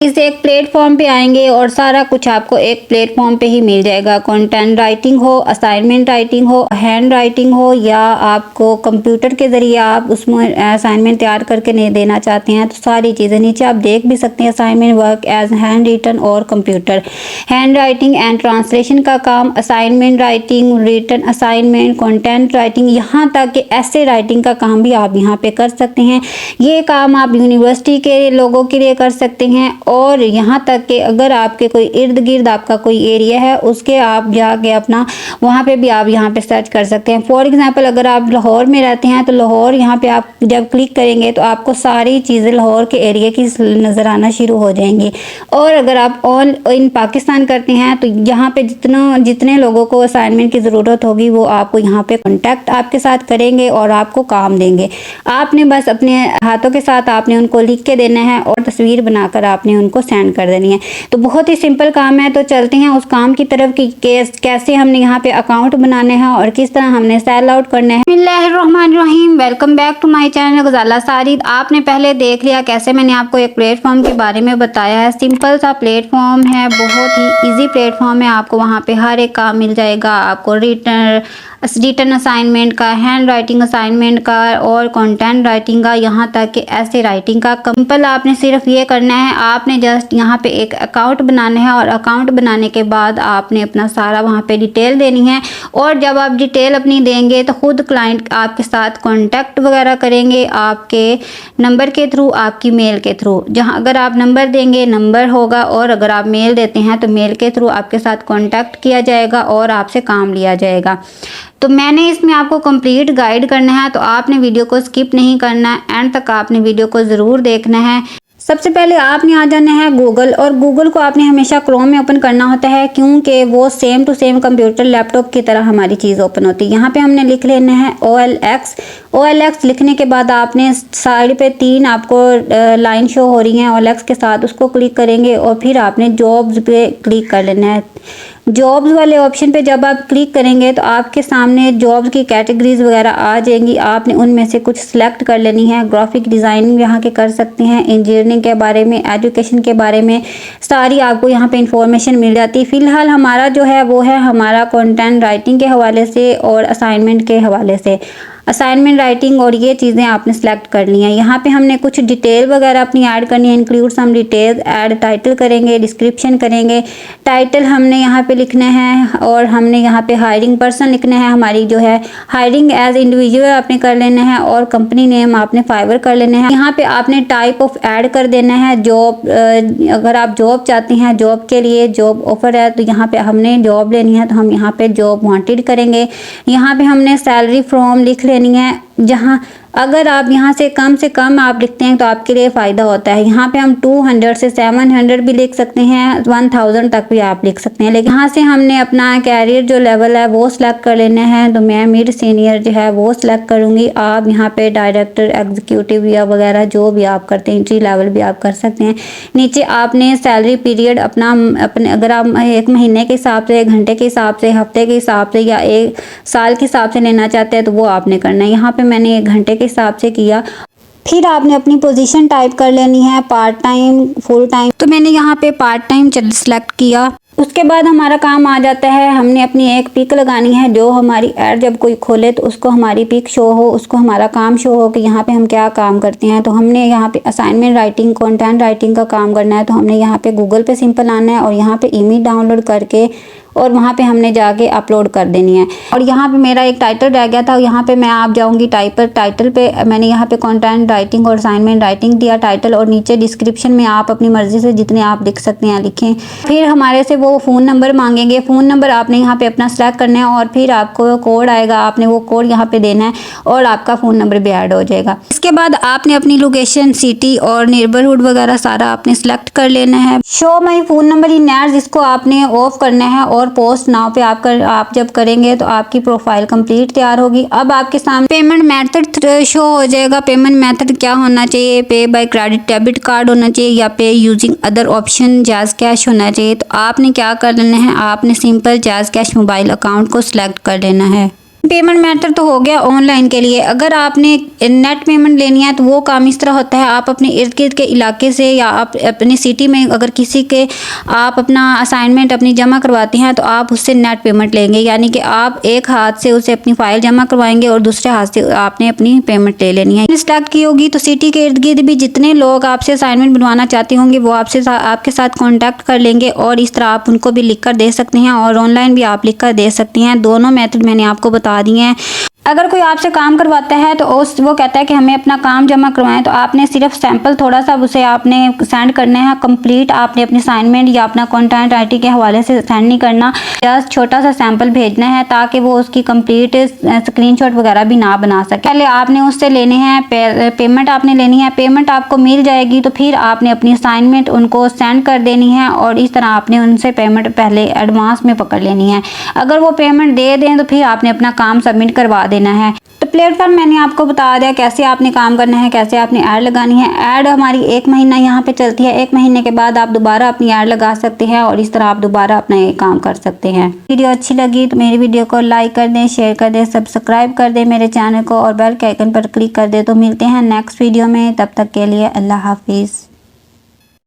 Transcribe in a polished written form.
इस एक प्लेटफॉर्म पे आएंगे और सारा कुछ आपको एक प्लेटफॉर्म पे ही मिल जाएगा। कंटेंट राइटिंग हो, असाइनमेंट राइटिंग हो, हैंड राइटिंग हो, या आपको कंप्यूटर के ज़रिए आप उसमें असाइनमेंट तैयार करके नहीं देना चाहते हैं, तो सारी चीज़ें नीचे आप देख भी सकते हैं। Assignment work as hand written और computer, hand writing and translation का काम, assignment writing, written assignment, content writing, यहाँ तक कि ऐसे राइटिंग का काम भी आप यहाँ पे कर सकते हैं। ये काम आप यूनिवर्सिटी के लोगों के लिए कर सकते हैं, और यहाँ तक कि अगर आपके कोई इर्द गिर्द आपका कोई एरिया है उसके आप जाके अपना वहाँ पे भी आप यहाँ पे सर्च कर सकते हैं। फॉर एग्जांपल अगर आप लाहौर में रहते हैं तो लाहौर यहाँ पे आप जब क्लिक करेंगे तो आपको सारी चीज़ें लाहौर के एरिया की नज़र आना शुरू हो जाएंगी। और अगर आप ऑल इन पाकिस्तान करते हैं तो यहाँ पे जितने लोगों को असाइनमेंट की ज़रूरत होगी वो आपको यहाँ पे कॉन्टैक्ट आपके साथ करेंगे और आपको काम देंगे। आपने बस अपने हाथों के साथ आपने उनको लिख के देना है और तस्वीर बनाकर आपने उनको सेंड कर देनी है। तो बहुत ही सिंपल काम है। तो चलते हैं उस काम की तरफ कि कैसे हमने यहाँ पे अकाउंट बनाने हैं और किस तरह हमने सेल आउट करना है। बिस्मिल्लाहिर्रहमानिर्रहीम, welcome back to my channel Ghazala Sarid. आपने पहले देख लिया कैसे मैंने आपको एक प्लेटफॉर्म के बारे में बताया है। सिंपल सा प्लेटफॉर्म है, बहुत ही ईजी प्लेटफॉर्म है। आपको वहाँ पे हर एक काम मिल जाएगा। आपको रिटन असाइनमेंट का, हैंड राइटिंग असाइनमेंट का और कंटेंट राइटिंग का, यहाँ तक कि ऐसे राइटिंग का। सिंपल आपने सिर्फ ये करना है, आपने जस्ट यहाँ पे एक अकाउंट बनाना है और अकाउंट बनाने के बाद आपने अपना सारा वहाँ पे डिटेल देनी है। और जब आप डिटेल अपनी देंगे तो खुद क्लाइंट आपके साथ कांटेक्ट वगैरह करेंगे, आपके नंबर के थ्रू, आपकी मेल के थ्रू। जहाँ अगर आप नंबर देंगे नंबर होगा, और अगर आप मेल देते हैं तो मेल के थ्रू आपके साथ कांटेक्ट किया जाएगा और आपसे काम लिया जाएगा। तो मैंने इसमें आपको कंप्लीट गाइड करना है, तो आपने वीडियो को स्किप नहीं करना, एंड तक आपने वीडियो को ज़रूर देखना है। सबसे पहले आपने आ जाना है गूगल, और गूगल को आपने हमेशा क्रोम में ओपन करना होता है, क्योंकि वो same to same computer laptop की तरह हमारी चीज़ ओपन होती है। यहाँ पे हमने लिख लेना है OLX। OLX लिखने के बाद आपने साइड पे 3 आपको लाइन शो हो रही हैं OLX के साथ, उसको क्लिक करेंगे और फिर आपने जॉब्स पे क्लिक कर लेना है। जॉब्स वाले ऑप्शन पे जब आप क्लिक करेंगे तो आपके सामने जॉब्स की कैटेगरीज वगैरह आ जाएंगी। आपने उनमें से कुछ सिलेक्ट कर लेनी है। ग्राफिक डिज़ाइनिंग यहाँ के कर सकते हैं, इंजीनियरिंग के बारे में, एजुकेशन के बारे में सारी आपको यहाँ पे इंफॉर्मेशन मिल जाती है। फ़िलहाल हमारा जो है वो है हमारा कंटेंट राइटिंग के हवाले से और असाइनमेंट के हवाले से। असाइनमेंट राइटिंग और ये चीज़ें आपने सेलेक्ट कर ली हैं। यहाँ पे हमने कुछ डिटेल वगैरह अपनी ऐड करनी है। Include some details, add title करेंगे, डिस्क्रिप्शन करेंगे। टाइटल हमने यहाँ पे लिखना है और हमने यहाँ पे हायरिंग पर्सन लिखना है। हमारी जो है हायरिंग एज इंडिविजुअल आपने कर लेना है और कंपनी नेम आपने फाइवर कर लेना है। यहाँ पे आपने टाइप ऑफ ऐड कर देना है। जॉब, अगर आप जॉब चाहते हैं, जॉब के लिए जॉब ऑफर है तो यहाँ पे हमने जॉब लेनी है तो हम यहाँ पे जॉब वांटेड करेंगे। यहाँ पे हमने सैलरी फ्रॉम लिख लेनी है। जहाँ अगर आप यहाँ से कम आप लिखते हैं तो आपके लिए फ़ायदा होता है। यहाँ पे हम 200 से 700 भी लिख सकते हैं, 1000 तक भी आप लिख सकते हैं। लेकिन यहाँ से हमने अपना कैरियर जो लेवल है वो सिलेक्ट कर लेना है। तो मैं मिड सीनियर जो है वो सिलेक्ट करूँगी। आप यहाँ पे डायरेक्टर, एग्जीक्यूटिव या वगैरह जो भी आप करते हैं, एंट्री लेवल भी आप कर सकते हैं। नीचे आपने सैलरी पीरियड अपने अगर आप 1 महीने के हिसाब से, 1 घंटे के हिसाब से, हफ्ते के हिसाब से या 1 साल के हिसाब से लेना चाहते हैं तो वो आपने करना है। यहाँ पे मैंने 1 घंटे के हिसाब से किया। फिर आपने अपनी पोजीशन टाइप कर लेनी है, पार्ट टाइम, फुल टाइम। तो मैंने यहाँ पे पार्ट टाइम सेलेक्ट किया। उसके बाद हमारा काम आ जाता है, हमने अपनी एक पिक लगानी है। जो हमारी ऐड जब कोई खोले तो उसको हमारी पिक शो हो, उसको हमारा काम शो हो कि यहाँ पे हम क्या काम करते हैं। तो हमने यहाँ पे असाइनमेंट राइटिंग, कंटेंट राइटिंग का काम करना है। तो हमने यहाँ पे गूगल पे सिंपल आना है और यहाँ पे इमेज डाउनलोड करके और वहाँ पे हमने जाके अपलोड कर देनी है। और यहाँ पे मेरा एक टाइटल रह गया था, यहाँ पे मैं आप जाऊँगी टाइटल पे मैंने यहाँ पे कंटेंट राइटिंग और असाइनमेंट राइटिंग दिया टाइटल, और नीचे डिस्क्रिप्शन में आप अपनी मर्ज़ी से जितने आप लिख सकते हैं लिखें। फिर हमारे से वो फ़ोन नंबर मांगेंगे। फ़ोन नंबर आपने यहाँ पे अपना सेलेक्ट करना है और फिर आपको कोड आएगा, आपने वो कोड यहाँ पे देना है और आपका फ़ोन नंबर भी ऐड हो जाएगा। इसके बाद आपने अपनी लोकेशन, सिटी और नेबरहुड वगैरह सारा आपने सेलेक्ट कर लेना है। Show my phone number in ads, इसको आपने ऑफ करना है और पोस्ट नाउ पे आप जब करेंगे तो आपकी प्रोफाइल कंप्लीट तैयार होगी। अब आपके सामने पेमेंट मेथड शो हो जाएगा। पेमेंट मेथड क्या होना चाहिए? पे बाय क्रेडिट डेबिट कार्ड होना चाहिए या पे using other option jazz cash होना चाहिए। तो आपने क्या कर लेना है, आपने simple jazz cash mobile account को सिलेक्ट कर लेना है। पेमेंट मेथड तो हो गया ऑनलाइन के लिए। अगर आपने नेट पेमेंट लेनी है तो वो काम इस तरह होता है, आप अपने इर्द गिर्द के इलाके से या आप अपनी सिटी में अगर किसी के आप अपना असाइनमेंट अपनी जमा करवाते हैं तो आप उससे नेट पेमेंट लेंगे, यानी कि आप एक हाथ से उसे अपनी फ़ाइल जमा करवाएंगे और दूसरे हाथ से आपने अपनी पेमेंट ले लेनी है। स्टार्ट की होगी तो सिटी के इर्द गिर्द भी जितने लोग आपसे असाइनमेंट बनवाना चाहते होंगे वो आपके साथ कॉन्टैक्ट कर लेंगे और इस तरह आप उनको भी लिख कर दे सकते हैं और ऑनलाइन भी आप लिख कर दे सकते हैं। दोनों मेथड मैंने आपको बता दिए हैं। अगर कोई आपसे काम करवाता है तो वो कहता है कि हमें अपना काम जमा करवाएं, तो आपने सिर्फ सैंपल थोड़ा सा उसे आपने सेंड करना है। कंप्लीट आपने अपनी असाइनमेंट या अपना कंटेंट राइटिंग के हवाले से सेंड नहीं करना, जस्ट छोटा सा सैंपल भेजना है ताकि वो उसकी कंप्लीट स्क्रीनशॉट वगैरह भी ना बना सके। पहले आपने उससे लेने हैं पेमेंट आपने लेनी है। पेमेंट आपको मिल जाएगी तो फिर आपने अपनी असाइनमेंट उनको सेंड कर देनी है और इस तरह आपने उनसे पेमेंट पहले एडवांस में पकड़ लेनी है। अगर वो पेमेंट दे दें तो फिर आपने अपना काम सबमिट करवा देना है। तो प्लेटफॉर्म मैंने आपको बता दिया कैसे आपने काम करना है, कैसे आपने ऐड लगानी है। ऐड हमारी 1 महीना यहाँ पे चलती है, 1 महीने के बाद आप दोबारा अपनी ऐड लगा सकते हैं और इस तरह आप दोबारा अपना ये काम कर सकते हैं। वीडियो अच्छी लगी तो मेरी वीडियो को लाइक कर दें, शेयर कर दें, सब्सक्राइब कर दें मेरे चैनल को और बेल के आइकन पर क्लिक कर दें। तो मिलते हैं नेक्स्ट वीडियो में, तब तक के लिए अल्लाह हाफिज़।